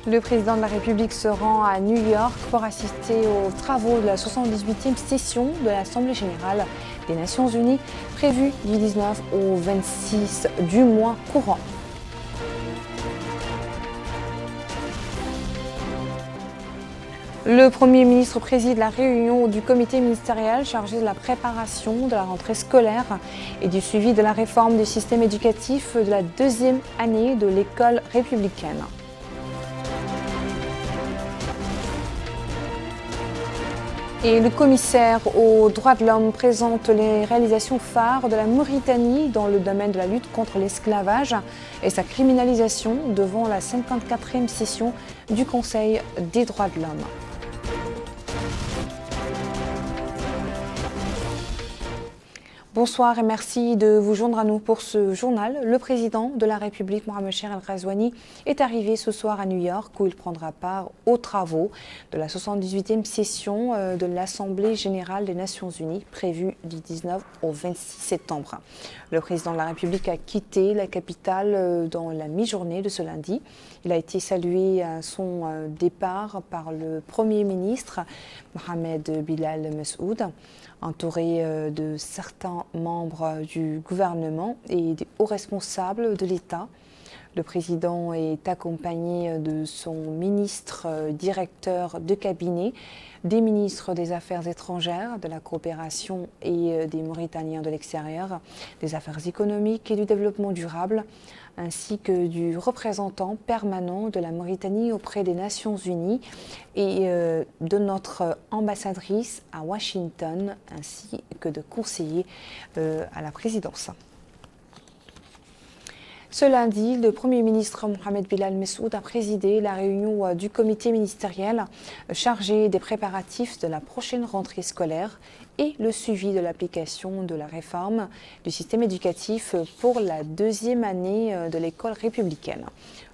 Le président de la République se rend à New York pour assister aux travaux de la 78e session de l'Assemblée générale des Nations unies, prévue du 19 au 26 du mois courant. Le Premier ministre préside la réunion du comité ministériel chargé de la préparation de la rentrée scolaire et du suivi de la réforme du système éducatif de la deuxième année de l'école républicaine. Et le commissaire aux droits de l'homme présente les réalisations phares de la Mauritanie dans le domaine de la lutte contre l'esclavage et sa criminalisation devant la 54e session du Conseil des droits de l'homme. Bonsoir et merci de vous joindre à nous pour ce journal. Le président de la République, Mohamed Chérif El Ghazouani, est arrivé ce soir à New York où il prendra part aux travaux de la 78e session de l'Assemblée générale des Nations unies prévue du 19 au 26 septembre. Le président de la République a quitté la capitale dans la mi-journée de ce lundi. Il a été salué à son départ par le Premier ministre, Mohamed Bilal Messoud, entouré de certains membres du gouvernement et des hauts responsables de l'État. Le président est accompagné de son ministre directeur de cabinet, des ministres des Affaires étrangères, de la coopération et des Mauritaniens de l'extérieur, des Affaires économiques et du développement durable, ainsi que du représentant permanent de la Mauritanie auprès des Nations Unies et de notre ambassadrice à Washington, ainsi que de conseillers à la présidence. Ce lundi, le Premier ministre Mohamed Bilal Messoud a présidé la réunion du comité ministériel chargé des préparatifs de la prochaine rentrée scolaire et le suivi de l'application de la réforme du système éducatif pour la deuxième année de l'école républicaine.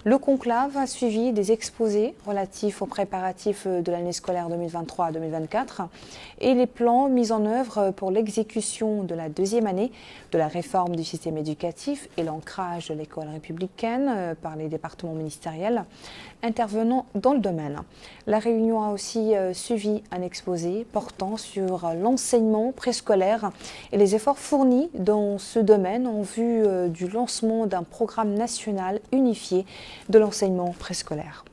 Le conclave a suivi des exposés relatifs aux préparatifs de l'année scolaire 2023-2024 et les plans mis en œuvre pour l'exécution de la deuxième année de la réforme du système éducatif et l'ancrage de l'école républicaine par les départements ministériels intervenant dans le domaine. La réunion a aussi suivi un exposé portant sur l'enseignement préscolaire et les efforts fournis dans ce domaine en vue du lancement d'un programme national unifié de l'enseignement préscolaire.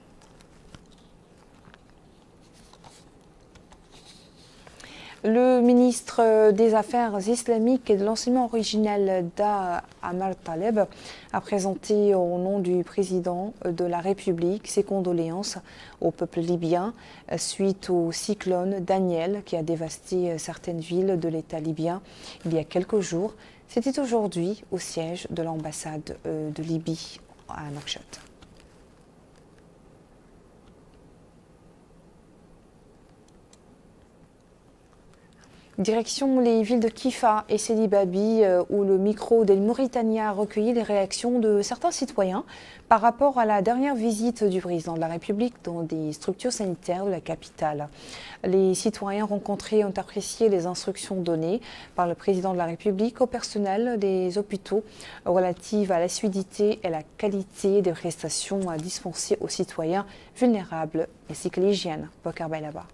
Le ministre des Affaires islamiques et de l'enseignement originel Da Amar Taleb a présenté au nom du président de la République ses condoléances au peuple libyen suite au cyclone Daniel qui a dévasté certaines villes de l'État libyen il y a quelques jours. C'était aujourd'hui au siège de l'ambassade de Libye à Nouakchott. Direction les villes de Kifa et Sidi Babi, où le micro d'El Mauritania a recueilli les réactions de certains citoyens par rapport à la dernière visite du président de la République dans des structures sanitaires de la capitale. Les citoyens rencontrés ont apprécié les instructions données par le président de la République au personnel des hôpitaux relatives à l'assiduité et la qualité des prestations dispensées aux citoyens vulnérables ainsi que l'hygiène. Bokar Bailaba.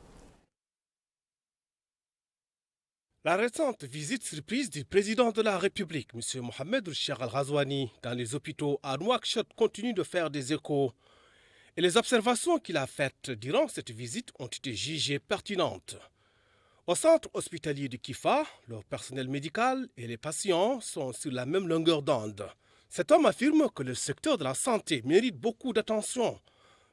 La récente visite surprise du président de la République, M. Mohamed Chérif El Ghazouani, dans les hôpitaux à Nouakchott continue de faire des échos. Et les observations qu'il a faites durant cette visite ont été jugées pertinentes. Au centre hospitalier de Kifa, le personnel médical et les patients sont sur la même longueur d'onde. Cet homme affirme que le secteur de la santé mérite beaucoup d'attention,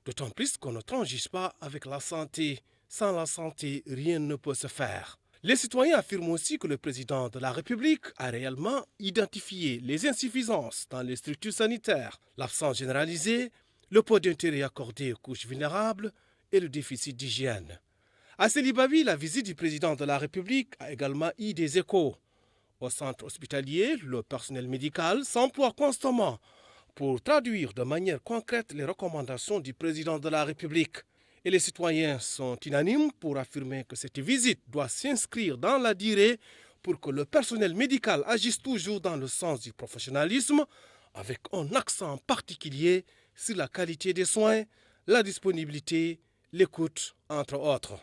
d'autant plus qu'on ne transige pas avec la santé. Sans la santé, rien ne peut se faire. Les citoyens affirment aussi que le président de la République a réellement identifié les insuffisances dans les structures sanitaires, l'absence généralisée, le peu d'intérêt accordé aux couches vulnérables et le déficit d'hygiène. À Sidi Babi, la visite du président de la République a également eu des échos. Au centre hospitalier, le personnel médical s'emploie constamment pour traduire de manière concrète les recommandations du président de la République. Et les citoyens sont unanimes pour affirmer que cette visite doit s'inscrire dans la durée pour que le personnel médical agisse toujours dans le sens du professionnalisme, avec un accent particulier sur la qualité des soins, la disponibilité, l'écoute, entre autres.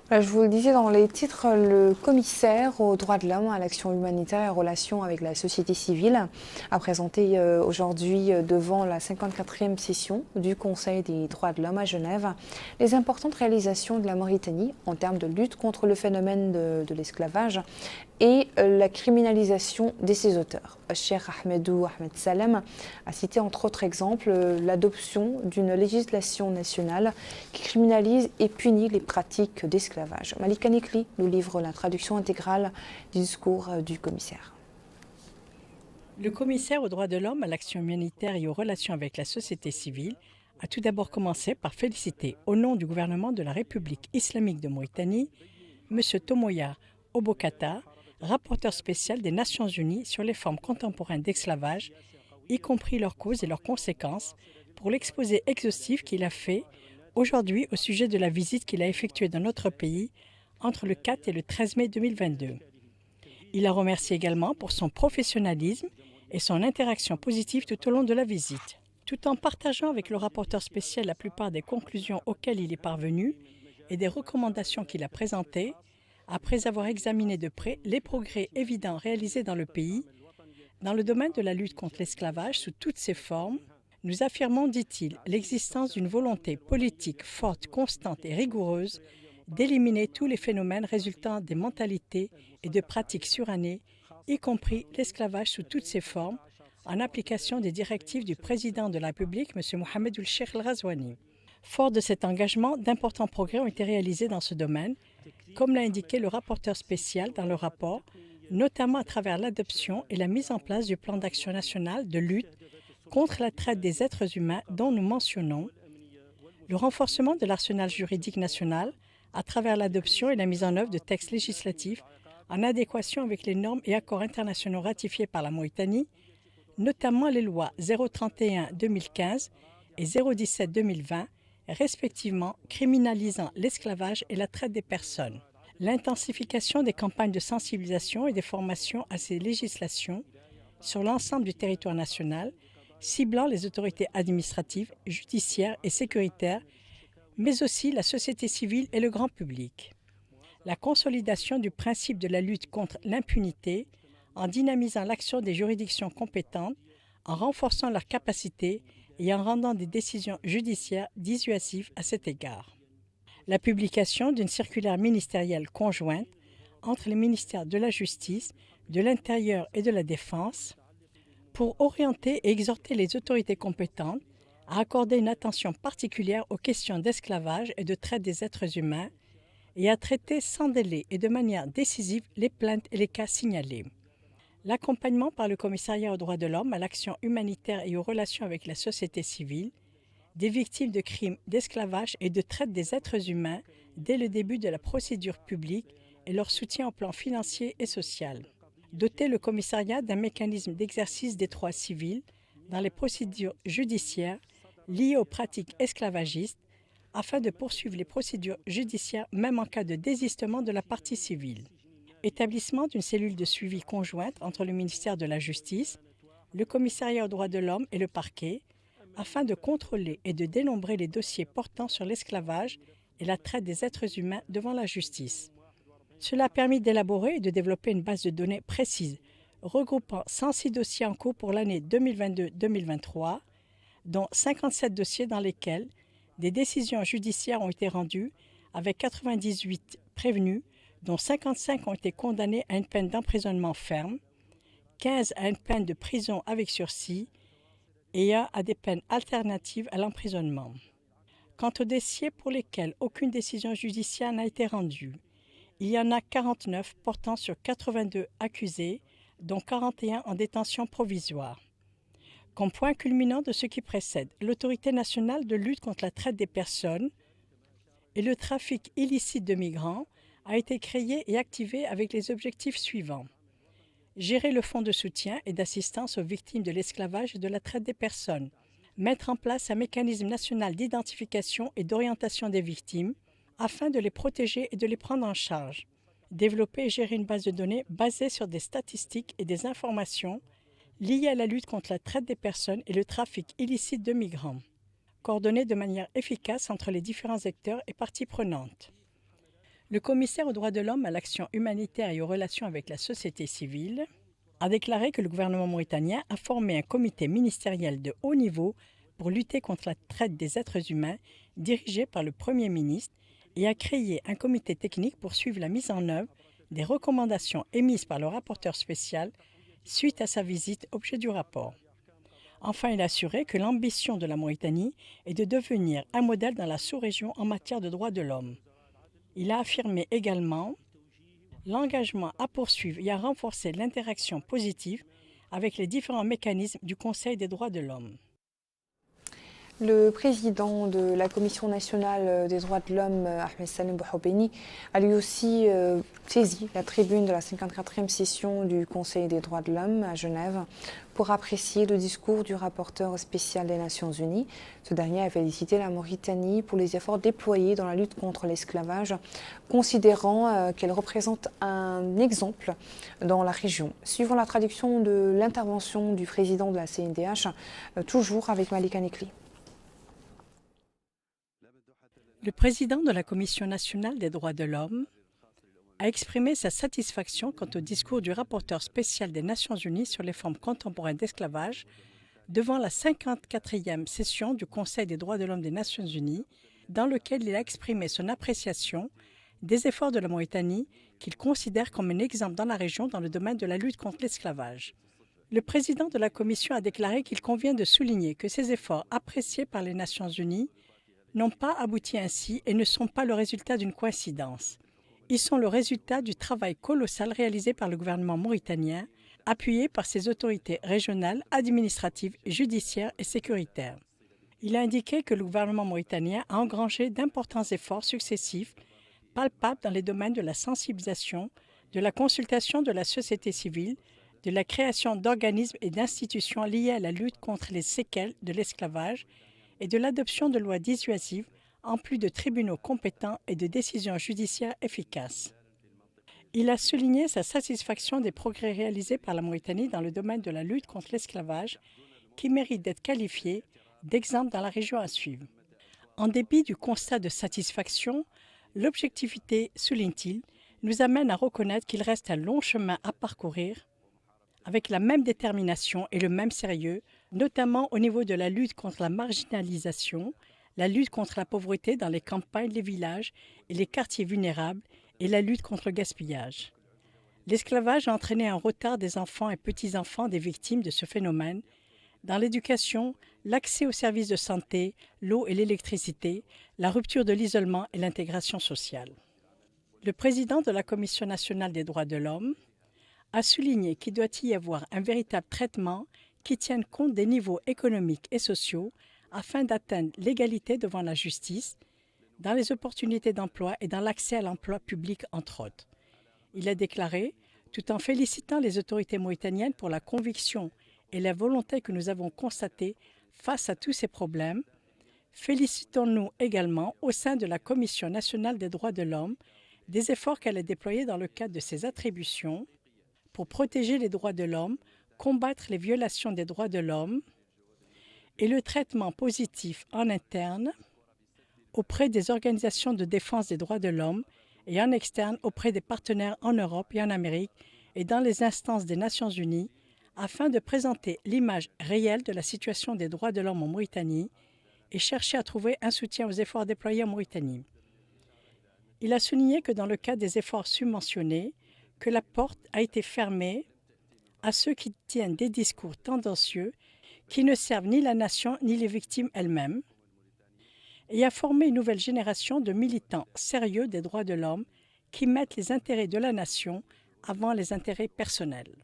Voilà, je vous le disais dans les titres, le commissaire aux droits de l'homme, à l'action humanitaire et aux relations avec la société civile a présenté aujourd'hui devant la 54e session du Conseil des droits de l'homme à Genève les importantes réalisations de la Mauritanie en termes de lutte contre le phénomène de l'esclavage et la criminalisation de ses auteurs. Cheikh Ahmedou Ahmed Salem a cité entre autres exemples l'adoption d'une législation nationale qui criminalise et punit les pratiques d'esclavage. Malika Nikli nous livre la traduction intégrale du discours du commissaire. Le commissaire aux droits de l'homme, à l'action humanitaire et aux relations avec la société civile a tout d'abord commencé par féliciter, au nom du gouvernement de la République islamique de Mauritanie, M. Tomoya Obokata, rapporteur spécial des Nations Unies sur les formes contemporaines d'esclavage, y compris leurs causes et leurs conséquences, pour l'exposé exhaustif qu'il a fait aujourd'hui au sujet de la visite qu'il a effectuée dans notre pays entre le 4 et le 13 mai 2022. Il a remercié également pour son professionnalisme et son interaction positive tout au long de la visite. Tout en partageant avec le rapporteur spécial la plupart des conclusions auxquelles il est parvenu et des recommandations qu'il a présentées, après avoir examiné de près les progrès évidents réalisés dans le pays, dans le domaine de la lutte contre l'esclavage sous toutes ses formes, nous affirmons, dit-il, l'existence d'une volonté politique forte, constante et rigoureuse d'éliminer tous les phénomènes résultant des mentalités et de pratiques surannées, y compris l'esclavage sous toutes ses formes, en application des directives du président de la République, M. Mohamed Ould-Cheikh El-Ghazouani. Fort de cet engagement, d'importants progrès ont été réalisés dans ce domaine, comme l'a indiqué le rapporteur spécial dans le rapport, notamment à travers l'adoption et la mise en place du plan d'action national de lutte contre la traite des êtres humains dont nous mentionnons, le renforcement de l'arsenal juridique national à travers l'adoption et la mise en œuvre de textes législatifs en adéquation avec les normes et accords internationaux ratifiés par la Mauritanie, notamment les lois 031-2015 et 017-2020, respectivement criminalisant l'esclavage et la traite des personnes. L'intensification des campagnes de sensibilisation et des formations à ces législations sur l'ensemble du territoire national, ciblant les autorités administratives, judiciaires et sécuritaires, mais aussi la société civile et le grand public. La consolidation du principe de la lutte contre l'impunité en dynamisant l'action des juridictions compétentes, en renforçant leurs capacités et en rendant des décisions judiciaires dissuasives à cet égard. La publication d'une circulaire ministérielle conjointe entre les ministères de la Justice, de l'Intérieur et de la Défense pour orienter et exhorter les autorités compétentes à accorder une attention particulière aux questions d'esclavage et de traite des êtres humains et à traiter sans délai et de manière décisive les plaintes et les cas signalés. L'accompagnement par le Commissariat aux droits de l'homme à l'action humanitaire et aux relations avec la société civile des victimes de crimes d'esclavage et de traite des êtres humains dès le début de la procédure publique et leur soutien au plan financier et social. Doter le commissariat d'un mécanisme d'exercice des droits civils dans les procédures judiciaires liées aux pratiques esclavagistes afin de poursuivre les procédures judiciaires même en cas de désistement de la partie civile. Établissement d'une cellule de suivi conjointe entre le ministère de la Justice, le Commissariat aux droits de l'homme et le parquet, afin de contrôler et de dénombrer les dossiers portant sur l'esclavage et la traite des êtres humains devant la justice. Cela a permis d'élaborer et de développer une base de données précise, regroupant 106 dossiers en cours pour l'année 2022-2023, dont 57 dossiers dans lesquels des décisions judiciaires ont été rendues, avec 98 prévenus, dont 55 ont été condamnés à une peine d'emprisonnement ferme, 15 à une peine de prison avec sursis et 1 à des peines alternatives à l'emprisonnement. Quant aux dossiers pour lesquels aucune décision judiciaire n'a été rendue, il y en a 49 portant sur 82 accusés, dont 41 en détention provisoire. Comme point culminant de ce qui précède, l'Autorité nationale de lutte contre la traite des personnes et le trafic illicite de migrants a été créée et activée avec les objectifs suivants. Gérer le fonds de soutien et d'assistance aux victimes de l'esclavage et de la traite des personnes. Mettre en place un mécanisme national d'identification et d'orientation des victimes afin de les protéger et de les prendre en charge. Développer et gérer une base de données basée sur des statistiques et des informations liées à la lutte contre la traite des personnes et le trafic illicite de migrants. coordonnée de manière efficace entre les différents acteurs et parties prenantes. Le commissaire aux droits de l'homme, à l'action humanitaire et aux relations avec la société civile a déclaré que le gouvernement mauritanien a formé un comité ministériel de haut niveau pour lutter contre la traite des êtres humains dirigé par le Premier ministre et a créé un comité technique pour suivre la mise en œuvre des recommandations émises par le rapporteur spécial suite à sa visite, objet du rapport. Enfin, il a assuré que l'ambition de la Mauritanie est de devenir un modèle dans la sous-région en matière de droits de l'homme. Il a affirmé également l'engagement à poursuivre et à renforcer l'interaction positive avec les différents mécanismes du Conseil des droits de l'homme. Le président de la Commission nationale des droits de l'homme, Ahmed Salem Bouhoubeni, a lui aussi saisi la tribune de la 54e session du Conseil des droits de l'homme à Genève pour apprécier le discours du rapporteur spécial des Nations Unies. Ce dernier a félicité la Mauritanie pour les efforts déployés dans la lutte contre l'esclavage, considérant qu'elle représente un exemple dans la région. Suivant la traduction de l'intervention du président de la CNDH, toujours avec Malika Nekli. Le président de la Commission nationale des droits de l'homme a exprimé sa satisfaction quant au discours du rapporteur spécial des Nations Unies sur les formes contemporaines d'esclavage devant la 54e session du Conseil des droits de l'homme des Nations Unies, dans lequel il a exprimé son appréciation des efforts de la Mauritanie qu'il considère comme un exemple dans la région dans le domaine de la lutte contre l'esclavage. Le président de la Commission a déclaré qu'il convient de souligner que ces efforts appréciés par les Nations Unies n'ont pas abouti ainsi et ne sont pas le résultat d'une coïncidence. Ils sont le résultat du travail colossal réalisé par le gouvernement mauritanien, appuyé par ses autorités régionales, administratives, judiciaires et sécuritaires. Il a indiqué que le gouvernement mauritanien a engrangé d'importants efforts successifs, palpables dans les domaines de la sensibilisation, de la consultation de la société civile, de la création d'organismes et d'institutions liés à la lutte contre les séquelles de l'esclavage et de l'adoption de lois dissuasives, en plus de tribunaux compétents et de décisions judiciaires efficaces. Il a souligné sa satisfaction des progrès réalisés par la Mauritanie dans le domaine de la lutte contre l'esclavage, qui mérite d'être qualifié d'exemple dans la région à suivre. En dépit du constat de satisfaction, l'objectivité, souligne-t-il, nous amène à reconnaître qu'il reste un long chemin à parcourir avec la même détermination et le même sérieux, notamment au niveau de la lutte contre la marginalisation, la lutte contre la pauvreté dans les campagnes, les villages et les quartiers vulnérables et la lutte contre le gaspillage. L'esclavage a entraîné un retard des enfants et petits-enfants des victimes de ce phénomène dans l'éducation, l'accès aux services de santé, l'eau et l'électricité, la rupture de l'isolement et l'intégration sociale. Le président de la Commission nationale des droits de l'homme a souligné qu'il doit y avoir un véritable traitement qui tienne compte des niveaux économiques et sociaux afin d'atteindre l'égalité devant la justice, dans les opportunités d'emploi et dans l'accès à l'emploi public, entre autres. Il a déclaré, tout en félicitant les autorités mauritaniennes pour la conviction et la volonté que nous avons constatées face à tous ces problèmes, félicitons-nous également au sein de la Commission nationale des droits de l'homme des efforts qu'elle a déployés dans le cadre de ses attributions pour protéger les droits de l'homme, combattre les violations des droits de l'homme et le traitement positif en interne auprès des organisations de défense des droits de l'homme et en externe auprès des partenaires en Europe et en Amérique et dans les instances des Nations Unies afin de présenter l'image réelle de la situation des droits de l'homme en Mauritanie et chercher à trouver un soutien aux efforts déployés en Mauritanie. Il a souligné que dans le cadre des efforts subventionnés, que la porte a été fermée à ceux qui tiennent des discours tendancieux qui ne servent ni la nation ni les victimes elles-mêmes, et a formé une nouvelle génération de militants sérieux des droits de l'homme qui mettent les intérêts de la nation avant les intérêts personnels.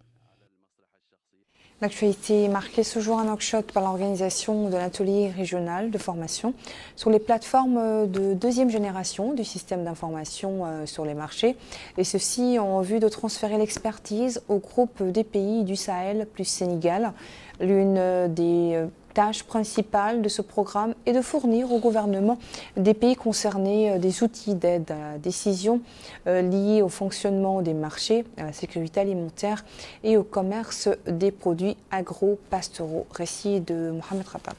L'actualité marquée ce jour à Nouakchott par l'organisation de l'atelier régional de formation sur les plateformes de deuxième génération du système d'information sur les marchés. Et ceci en vue de transférer l'expertise au groupe des pays du Sahel plus Sénégal. L'une des tâche principale de ce programme est de fournir au gouvernement des pays concernés des outils d'aide à la décision liés au fonctionnement des marchés, à la sécurité alimentaire et au commerce des produits agro-pastoraux. Récit de Mohamed Ratat.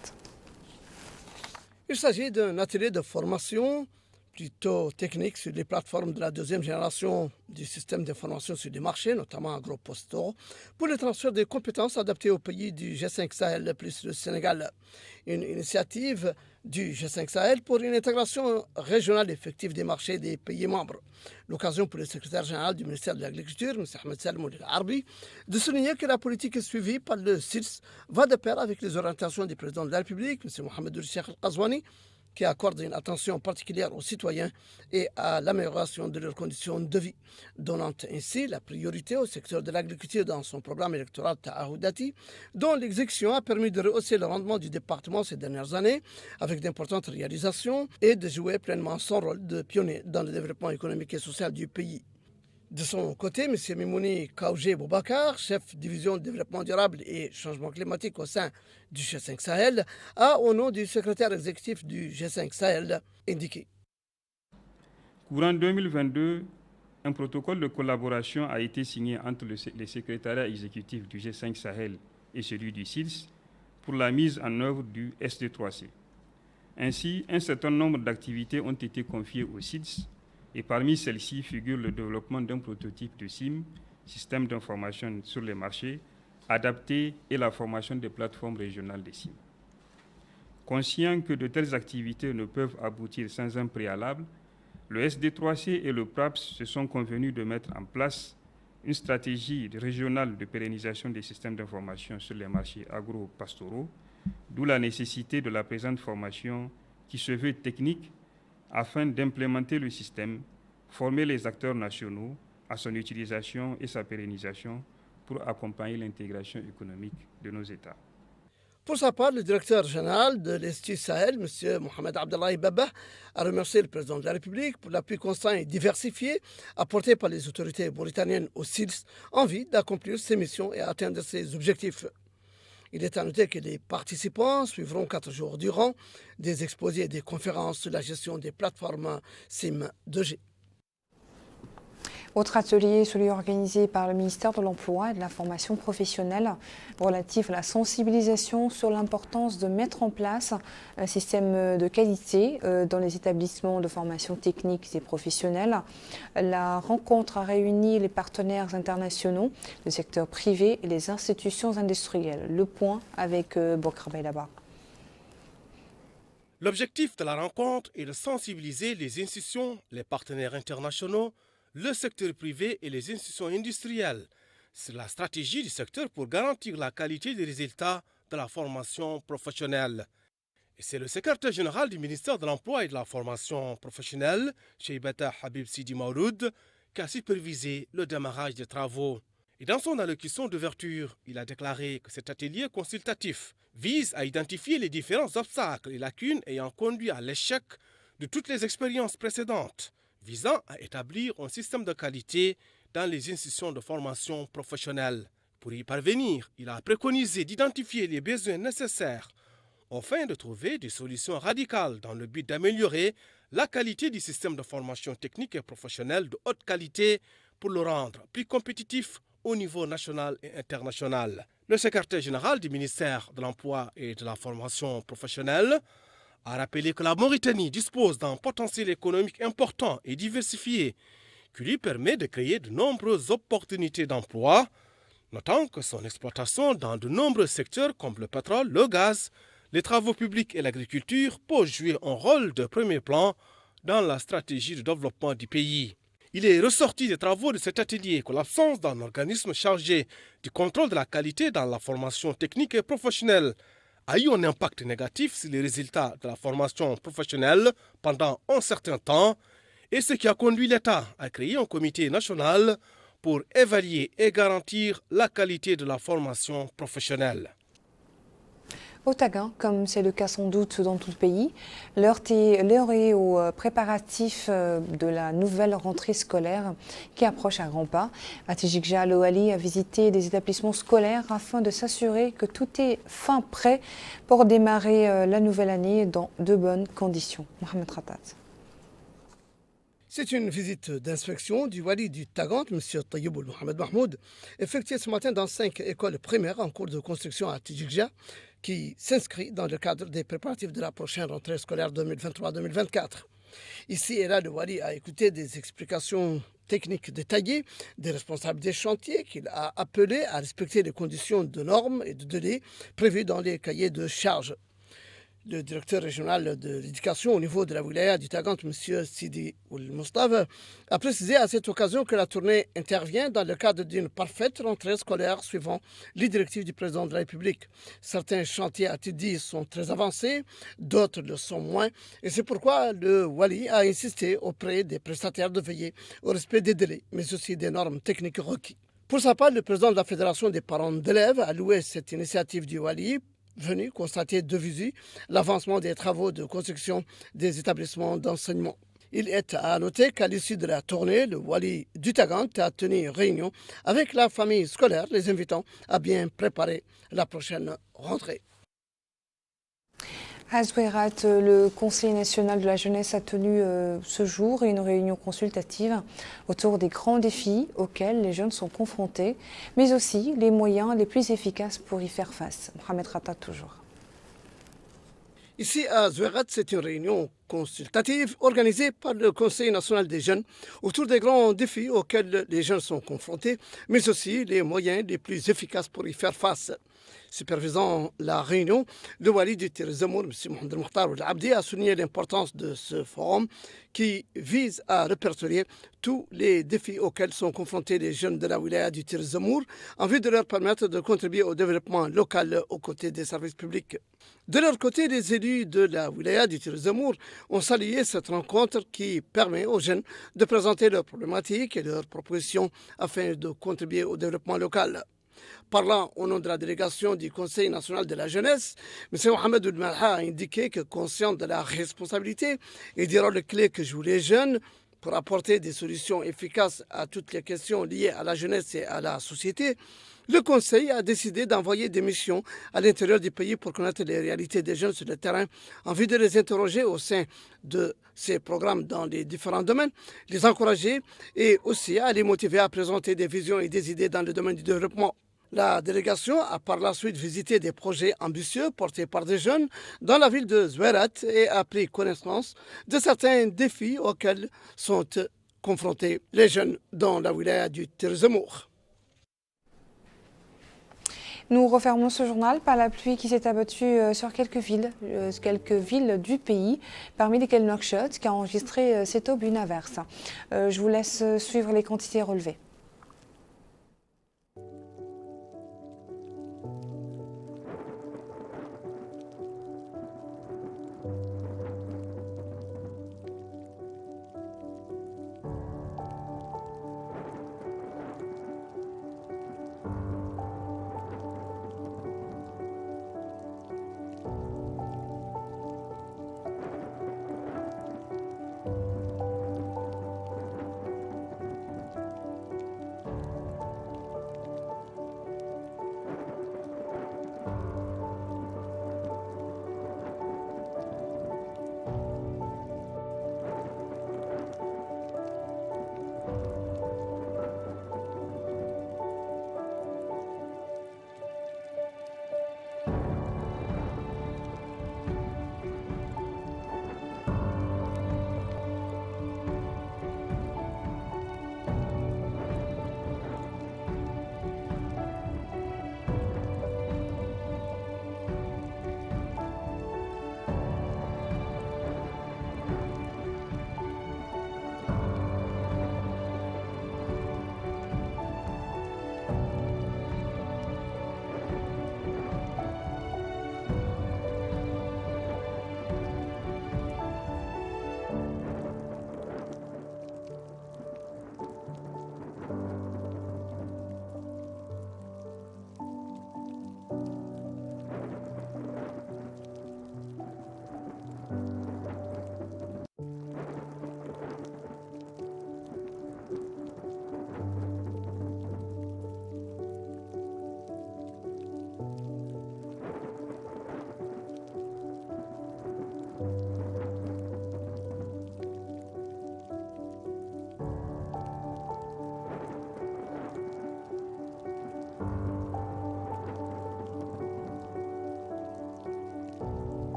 Il s'agit d'un atelier de formation plutôt technique sur les plateformes de la deuxième génération du système d'information sur les marchés, notamment agro-postaux, pour le transfert des compétences adaptées aux pays du G5 Sahel plus le Sénégal. Une initiative du G5 Sahel pour une intégration régionale effective des marchés des pays membres. L'occasion pour le secrétaire général du ministère de l'Agriculture, M. Ahmed Salem Arbi, de souligner que la politique suivie par le CILS va de pair avec les orientations du président de la République, M. Mohamed Cheikh Al-Ghazouani, qui accorde une attention particulière aux citoyens et à l'amélioration de leurs conditions de vie, donnant ainsi la priorité au secteur de l'agriculture dans son programme électoral Ta'ahoudati, dont l'exécution a permis de rehausser le rendement du département ces dernières années, avec d'importantes réalisations, et de jouer pleinement son rôle de pionnier dans le développement économique et social du pays. De son côté, M. Mimouni Kaoujé Boubacar, chef division développement durable et changement climatique au sein du G5 Sahel, a, au nom du secrétaire exécutif du G5 Sahel, indiqué. Courant 2022, un protocole de collaboration a été signé entre les secrétariats exécutifs du G5 Sahel et celui du CILS pour la mise en œuvre du SD3C. Ainsi, un certain nombre d'activités ont été confiées au CILS, et parmi celles-ci figure le développement d'un prototype de SIM, système d'information sur les marchés, adapté, et la formation des plateformes régionales des SIM. Conscient que de telles activités ne peuvent aboutir sans un préalable, le SD3C et le PRAPS se sont convenus de mettre en place une stratégie régionale de pérennisation des systèmes d'information sur les marchés agro-pastoraux, d'où la nécessité de la présente formation qui se veut technique afin d'implémenter le système, former les acteurs nationaux à son utilisation et sa pérennisation pour accompagner l'intégration économique de nos États. Pour sa part, le directeur général de l'Institut Sahel, M. Mohamed Abdallahi Baba, a remercié le président de la République pour l'appui constant et diversifié apporté par les autorités mauritaniennes au CILS en vue d'accomplir ses missions et atteindre ses objectifs. Il est à noter que les participants suivront 4 jours durant des exposés et des conférences sur la gestion des plateformes SIM 2G. Autre atelier, celui organisé par le ministère de l'Emploi et de la formation professionnelle relatif à la sensibilisation sur l'importance de mettre en place un système de qualité dans les établissements de formation technique et professionnelle. La rencontre a réuni les partenaires internationaux, le secteur privé et les institutions industrielles. Le point avec Bokra Baydaba. L'objectif de la rencontre est de sensibiliser les institutions, les partenaires internationaux, le secteur privé et les institutions industrielles. C'est la stratégie du secteur pour garantir la qualité des résultats de la formation professionnelle. Et c'est le secrétaire général du ministère de l'Emploi et de la formation professionnelle, Cheibata Habib Sidi Mauloud, qui a supervisé le démarrage des travaux. Et dans son allocution d'ouverture, il a déclaré que cet atelier consultatif vise à identifier les différents obstacles et lacunes ayant conduit à l'échec de toutes les expériences précédentes, visant à établir un système de qualité dans les institutions de formation professionnelle. Pour y parvenir, il a préconisé d'identifier les besoins nécessaires afin de trouver des solutions radicales dans le but d'améliorer la qualité du système de formation technique et professionnelle de haute qualité pour le rendre plus compétitif au niveau national et international. Le secrétaire général du ministère de l'Emploi et de la formation professionnelle a rappelé que la Mauritanie dispose d'un potentiel économique important et diversifié qui lui permet de créer de nombreuses opportunités d'emploi, notant que son exploitation dans de nombreux secteurs comme le pétrole, le gaz, les travaux publics et l'agriculture peut jouer un rôle de premier plan dans la stratégie de développement du pays. Il est ressorti des travaux de cet atelier que l'absence d'un organisme chargé du contrôle de la qualité dans la formation technique et professionnelle a eu un impact négatif sur les résultats de la formation professionnelle pendant un certain temps, et ce qui a conduit l'État à créer un comité national pour évaluer et garantir la qualité de la formation professionnelle. Au Taguin, comme c'est le cas sans doute dans tout le pays, l'heure est aux préparatifs de la nouvelle rentrée scolaire qui approche à grands pas. Atijikja Alohali a visité des établissements scolaires afin de s'assurer que tout est fin prêt pour démarrer la nouvelle année dans de bonnes conditions. Mohamed Ratat. C'est une visite d'inspection du wali du Tagant, M. Tayyib Mohamed Mahmoud, effectuée ce matin dans 5 écoles primaires en cours de construction à Tijikja, qui s'inscrit dans le cadre des préparatifs de la prochaine rentrée scolaire 2023-2024. Ici et là, le wali a écouté des explications techniques détaillées des responsables des chantiers qu'il a appelés à respecter les conditions de normes et de délais prévues dans les cahiers de charges. Le directeur régional de l'éducation au niveau de la wilaya du Tagant, M. Sidi Oul-Moustapha, a précisé à cette occasion que la tournée intervient dans le cadre d'une parfaite rentrée scolaire suivant les directives du président de la République. Certains chantiers à Tidi sont très avancés, d'autres le sont moins, et c'est pourquoi le Wali a insisté auprès des prestataires de veiller au respect des délais, mais aussi des normes techniques requises. Pour sa part, le président de la Fédération des parents d'élèves a loué cette initiative du Wali, venu constater de visu l'avancement des travaux de construction des établissements d'enseignement. Il est à noter qu'à l'issue de la tournée, le wali du Tagant a tenu une réunion avec la famille scolaire, les invitant à bien préparer la prochaine rentrée. À Zouérat, le Conseil national de la jeunesse a tenu ce jour une réunion consultative autour des grands défis auxquels les jeunes sont confrontés, mais aussi les moyens les plus efficaces pour y faire face. Mohamed Rata toujours. Ici à Zouérat, c'est une réunion consultative organisée par le Conseil national des jeunes autour des grands défis auxquels les jeunes sont confrontés, mais aussi les moyens les plus efficaces pour y faire face. Supervisant la réunion, le wali du Tir Zamour, M. Mohamed Mokhtar Abdi, a souligné l'importance de ce forum qui vise à répertorier tous les défis auxquels sont confrontés les jeunes de la wilaya du Tir Zamour en vue de leur permettre de contribuer au développement local aux côtés des services publics. De leur côté, les élus de la wilaya du Tir Zamour ont salué cette rencontre qui permet aux jeunes de présenter leurs problématiques et leurs propositions afin de contribuer au développement local. Parlant au nom de la délégation du Conseil national de la jeunesse, M. Mohamed Oulmalha a indiqué que, conscient de la responsabilité et des rôles clés que jouent les jeunes pour apporter des solutions efficaces à toutes les questions liées à la jeunesse et à la société, le Conseil a décidé d'envoyer des missions à l'intérieur du pays pour connaître les réalités des jeunes sur le terrain en vue de les interroger au sein de ces programmes dans les différents domaines, les encourager et aussi à les motiver à présenter des visions et des idées dans le domaine du développement. La délégation a par la suite visité des projets ambitieux portés par des jeunes dans la ville de Zouérat et a pris connaissance de certains défis auxquels sont confrontés les jeunes dans la wilaya du Tir Zamour. Nous refermons ce journal par la pluie qui s'est abattue sur quelques villes du pays, parmi lesquelles Nouakchott, qui a enregistré cette aube une averse. Je vous laisse suivre les quantités relevées.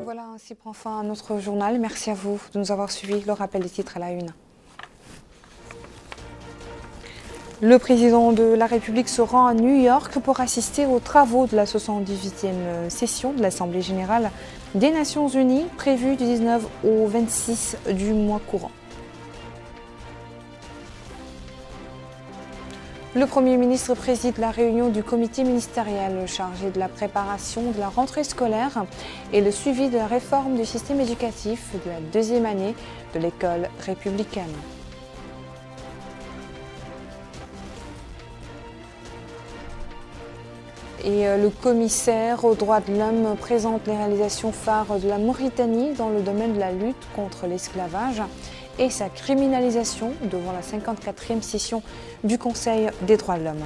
Voilà, ainsi prend fin notre journal. Merci à vous de nous avoir suivis. Le rappel des titres à la une. Le président de la République se rend à New York pour assister aux travaux de la 78e session de l'Assemblée générale des Nations unies, prévue du 19 au 26 du mois courant. Le Premier ministre préside la réunion du comité ministériel chargé de la préparation de la rentrée scolaire et le suivi de la réforme du système éducatif de la deuxième année de l'école républicaine. Et le commissaire aux droits de l'homme présente les réalisations phares de la Mauritanie dans le domaine de la lutte contre l'esclavage et sa criminalisation devant la 54e session du Conseil des droits de l'homme.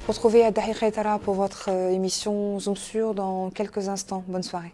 Retrouvez Dahi Khaitara pour votre émission Zoom Sur dans quelques instants. Bonne soirée.